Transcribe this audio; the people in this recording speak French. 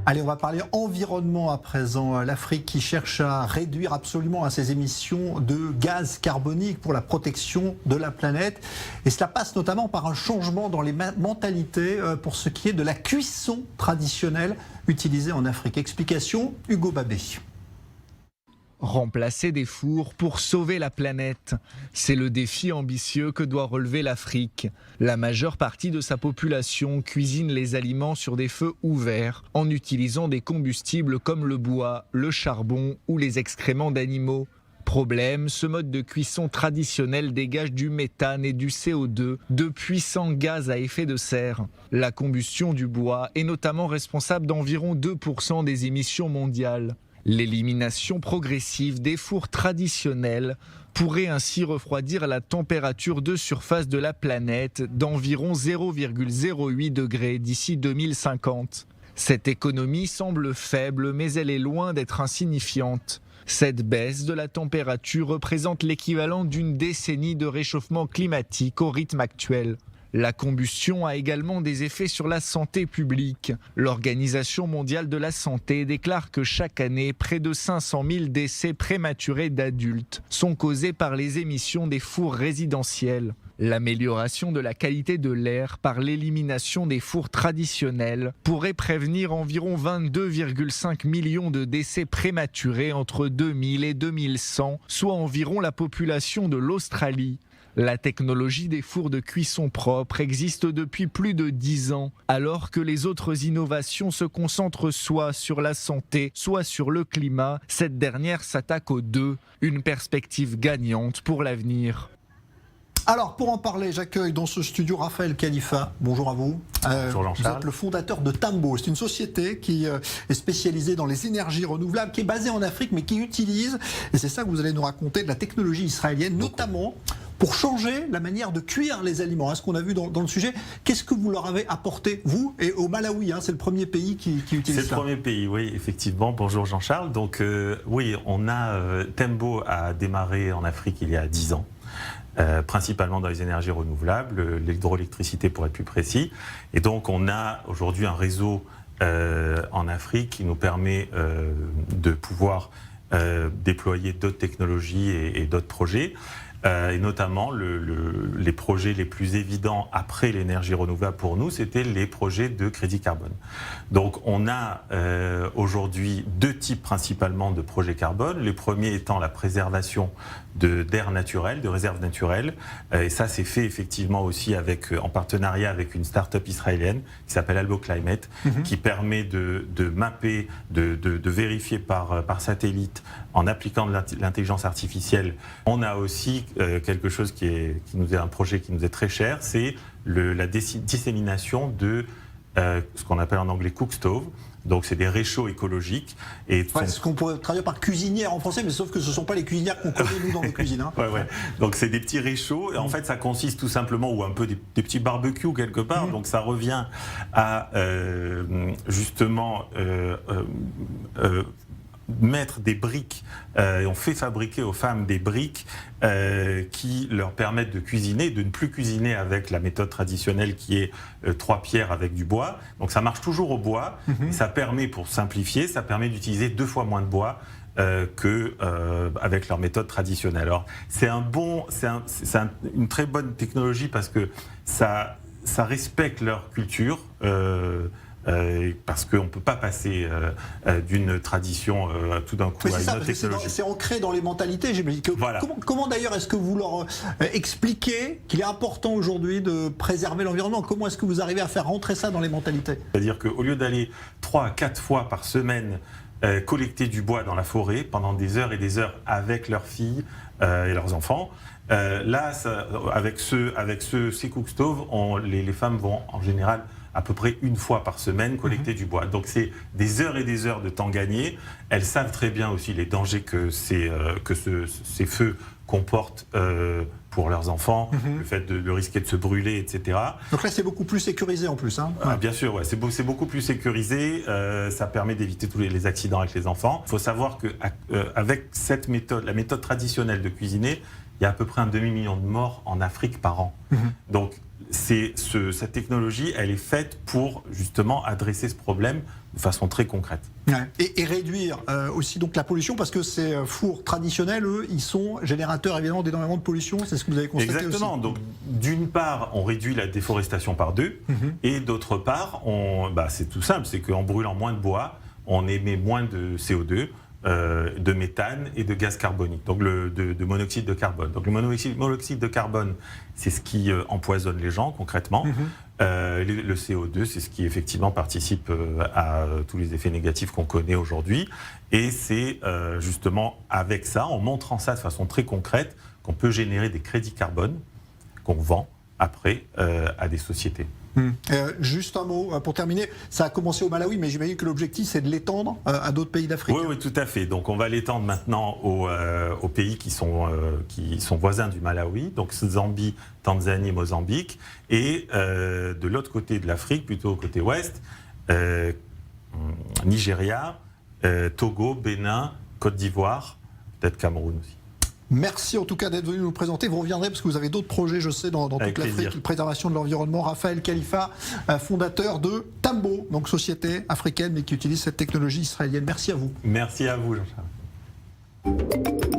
Allez, on va parler environnement à présent. L'Afrique qui cherche à réduire absolument ses émissions de gaz carbonique pour la protection de la planète. Et cela passe notamment par un changement dans les mentalités pour ce qui est de la cuisson traditionnelle utilisée en Afrique. Explication, Hugo Babé. Remplacer des fours pour sauver la planète, c'est le défi ambitieux que doit relever l'Afrique. La majeure partie de sa population cuisine les aliments sur des feux ouverts en utilisant des combustibles comme le bois, le charbon ou les excréments d'animaux. Problème, ce mode de cuisson traditionnel dégage du méthane et du CO2, de puissants gaz à effet de serre. La combustion du bois est notamment responsable d'environ 2% des émissions mondiales. L'élimination progressive des fours traditionnels pourrait ainsi refroidir la température de surface de la planète d'environ 0,08 degrés d'ici 2050. Cette économie semble faible, mais elle est loin d'être insignifiante. Cette baisse de la température représente l'équivalent d'une décennie de réchauffement climatique au rythme actuel. La combustion a également des effets sur la santé publique. L'Organisation mondiale de la santé déclare que chaque année, près de 500 000 décès prématurés d'adultes sont causés par les émissions des fours résidentiels. L'amélioration de la qualité de l'air par l'élimination des fours traditionnels pourrait prévenir environ 22,5 millions de décès prématurés entre 2000 et 2100, soit environ la population de l'Australie. La technologie des fours de cuisson propre existe depuis plus de 10 ans, alors que les autres innovations se concentrent soit sur la santé, soit sur le climat. Cette dernière s'attaque aux deux, une perspective gagnante pour l'avenir. Alors, pour en parler, j'accueille dans ce studio Raphaël Khalifa. Bonjour à vous. Bonjour Jean-Charles. Vous êtes le fondateur de Tembo. C'est une société qui est spécialisée dans les énergies renouvelables, qui est basée en Afrique, mais qui utilise, et c'est ça que vous allez nous raconter, de la technologie israélienne, notamment pour changer la manière de cuire les aliments. Ce qu'on a vu dans le sujet, qu'est-ce que vous leur avez apporté, vous, et au Malawi, c'est le premier pays qui utilise ça. C'est le premier pays, oui, effectivement. Bonjour Jean-Charles. Donc oui, Tembo a démarré en Afrique il y a 10 ans. Principalement dans les énergies renouvelables, l'hydroélectricité pour être plus précis. Et donc on a aujourd'hui un réseau en Afrique qui nous permet de pouvoir déployer d'autres technologies et d'autres projets. Et notamment, les projets les plus évidents après l'énergie renouvelable pour nous, c'était les projets de crédit carbone. Donc on a aujourd'hui deux types principalement de projets carbone. Le premier étant la préservation d'air naturel, de réserves naturelles. Et ça, c'est fait effectivement aussi en partenariat avec une start-up israélienne qui s'appelle AlboClimate, qui permet de mapper, de vérifier par satellite en appliquant de l'intelligence artificielle. On a aussi quelque chose un projet qui nous est très cher, c'est la dissémination de ce qu'on appelle en anglais cook stove. Donc c'est des réchauds écologiques. Ce qu'on pourrait traduire par cuisinière en français, mais sauf que ce ne sont pas les cuisinières qu'on connaît nous dans nos cuisines. Ouais. Donc c'est des petits réchauds. Et en fait, ça consiste tout simplement, ou un peu des petits barbecues quelque part. Donc ça revient à justement mettre des briques, et on fait fabriquer aux femmes des briques qui leur permettent de cuisiner, de ne plus cuisiner avec la méthode traditionnelle qui est 3 pierres avec du bois. Donc ça marche toujours au bois, et ça permet, pour simplifier, ça permet d'utiliser 2 fois moins de bois qu'avec leur méthode traditionnelle. Alors c'est une très bonne technologie parce que ça respecte leur culture. Parce qu'on ne peut pas passer d'une tradition tout d'un coup à une autre technologie. C'est ancré dans les mentalités. Voilà. Comment d'ailleurs est-ce que vous leur expliquez qu'il est important aujourd'hui de préserver l'environnement? Comment est-ce que vous arrivez à faire rentrer ça dans les mentalités? C'est-à-dire qu'au lieu d'aller 3 à 4 fois par semaine collecter du bois dans la forêt pendant des heures et des heures avec leurs filles et leurs enfants, là, avec ces cook stoves, les femmes vont en général à peu près 1 fois par semaine collecter du bois. Donc c'est des heures et des heures de temps gagné. Elles savent très bien aussi les dangers que ces feux comportent pour leurs enfants, le fait de risquer de se brûler, etc. Donc là c'est beaucoup plus sécurisé en plus. Bien sûr, ouais, c'est beaucoup plus sécurisé, ça permet d'éviter tous les accidents avec les enfants. Il faut savoir qu'avec cette méthode, la méthode traditionnelle de cuisiner, il y a à peu près un demi-million de morts en Afrique par an. Donc, cette technologie, elle est faite pour justement adresser ce problème de façon très concrète. Ouais. Et réduire aussi donc la pollution, parce que ces fours traditionnels, eux, ils sont générateurs évidemment d'énormément de pollution, c'est ce que vous avez constaté. Exactement. Aussi. Donc, d'une part, on réduit la déforestation par 2, et d'autre part, c'est tout simple, c'est qu'en brûlant moins de bois, on émet moins de CO2, de méthane et de gaz carbonique, donc de monoxyde de carbone. Donc le monoxyde de carbone, c'est ce qui empoisonne les gens concrètement. Le CO2, c'est ce qui effectivement participe à tous les effets négatifs qu'on connaît aujourd'hui. Et c'est justement avec ça, en montrant ça de façon très concrète, qu'on peut générer des crédits carbone qu'on vend après à des sociétés. Juste un mot pour terminer, ça a commencé au Malawi, mais j'imagine que l'objectif c'est de l'étendre à d'autres pays d'Afrique. Oui, tout à fait. Donc on va l'étendre maintenant aux pays qui sont voisins du Malawi, donc Zambie, Tanzanie, Mozambique, et de l'autre côté de l'Afrique, plutôt au côté ouest, Nigeria, Togo, Bénin, Côte d'Ivoire, peut-être Cameroun aussi. Merci en tout cas d'être venu nous présenter. Vous reviendrez parce que vous avez d'autres projets, je sais, dans toute l'Afrique, la préservation de l'environnement. Raphaël Khalifa, fondateur de Tambo, donc société africaine mais qui utilise cette technologie israélienne. Merci à vous. Merci à vous, Jean-Charles.